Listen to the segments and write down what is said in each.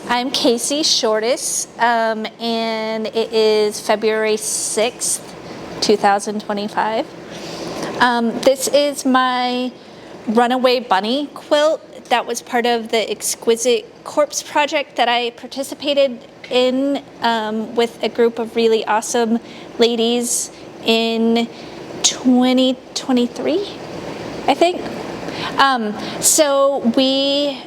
I'm Casey Shortis, and it is February 6th, 2025. This is my Runaway Bunny quilt that was part of the Exquisite Corpse project that I participated in with a group of really awesome ladies in 2023, I think. So we,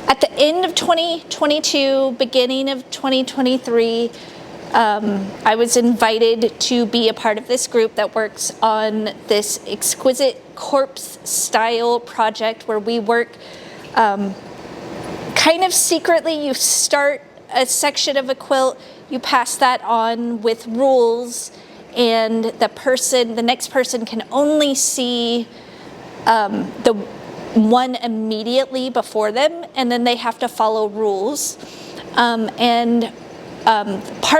at the end of 2022, beginning of 2023, I was invited to be a part of this group that works on this Exquisite Corpse style project where we work kind of secretly. You start a section of a quilt, you pass that on with rules, and the next person can only see the one immediately before them, and then they have to follow rules. Part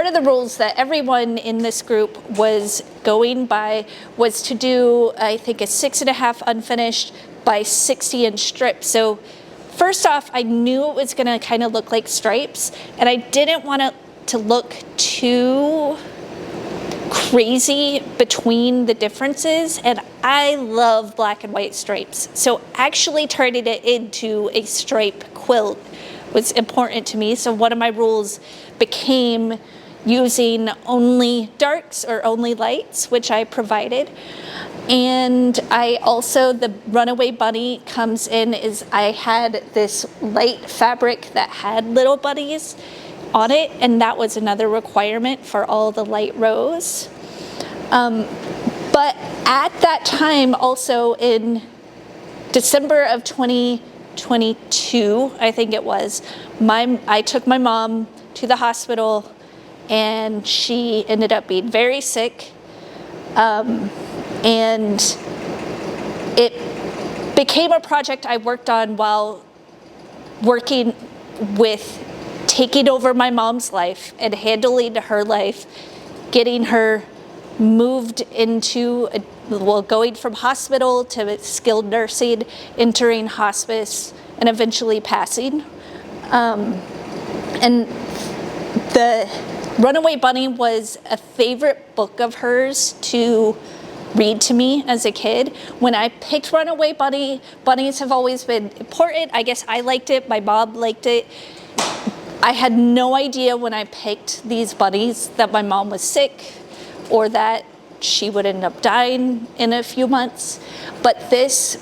of the rules that everyone in this group was going by was to do, I think, a 6.5 unfinished by 60-inch strip. So first off, I knew it was going to kind of look like stripes, and I didn't want it to look too crazy between the differences, and I love black and white stripes. So actually turning it into a stripe quilt was important to me. So one of my rules became using only darks or only lights, which I provided. And I also, the Runaway Bunny comes in is I had this light fabric that had little bunnies on it, and that was another requirement for all the light rows. But at that time, also in December of 2022, I think it was, I took my mom to the hospital, and she ended up being very sick. And it became a project I worked on while working with taking over my mom's life and handling her life, getting her moved into, going from hospital to skilled nursing, entering hospice, and eventually passing. And the Runaway Bunny was a favorite book of hers to read to me as a kid. When I picked Runaway Bunny, bunnies have always been important. I guess I liked it, my mom liked it. I had no idea when I picked these bunnies that my mom was sick or that she would end up dying in a few months. But this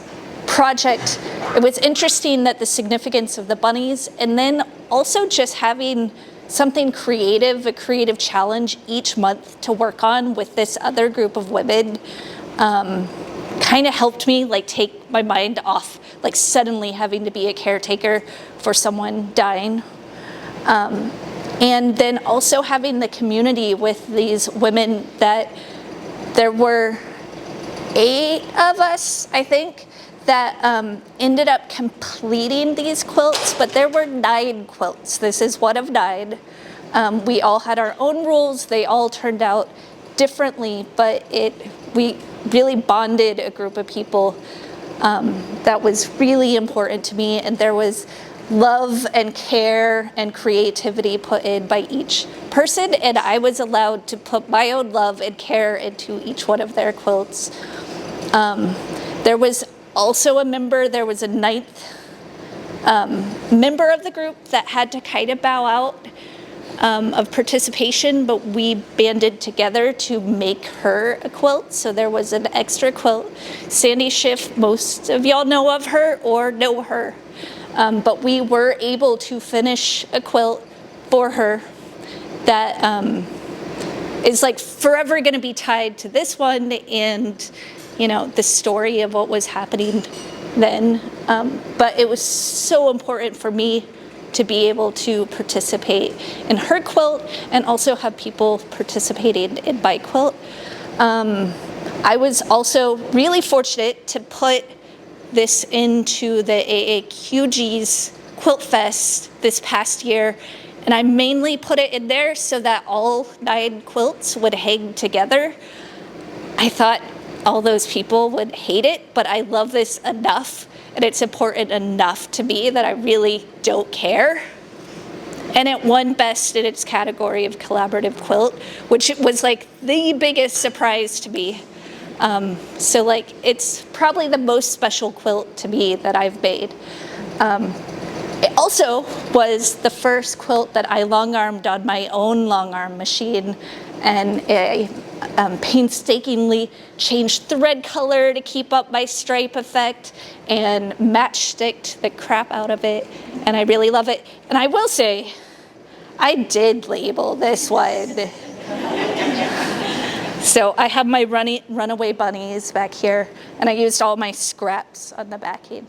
project, it was interesting that the significance of the bunnies, and then also just having something creative, a creative challenge each month to work on with this other group of women, kind of helped me take my mind off suddenly having to be a caretaker for someone dying. And then also having the community with these women that there were 8 of us, I think, that ended up completing these quilts, but there were 9 quilts. This is one of 9. We all had our own rules. They all turned out differently, but we really bonded a group of people that was really important to me, and there was love and care and creativity put in by each person, and I was allowed to put my own love and care into each one of their quilts. There was also there was a 9th member of the group that had to kind of bow out of participation, but we banded together to make her a quilt. So there was an extra quilt. Sandy Schiff, most of y'all know of her or know her. But we were able to finish a quilt for her that is forever going to be tied to this one and, the story of what was happening then. But it was so important for me to be able to participate in her quilt and also have people participating in my quilt. I was also really fortunate to put this into the AAQG's Quilt Fest this past year, and I mainly put it in there so that all 9 quilts would hang together. I thought all those people would hate it, but I love this enough and it's important enough to me that I really don't care. And it won best in its category of collaborative quilt, which was like the biggest surprise to me. So like it's probably the most special quilt to me that I've made. It also was the first quilt that I long-armed on my own long-arm machine, and I painstakingly changed thread color to keep up my stripe effect and matchsticked the crap out of it, and I really love it. And I will say, I did label this one. So I have my runaway bunnies back here, and I used all my scraps on the backing.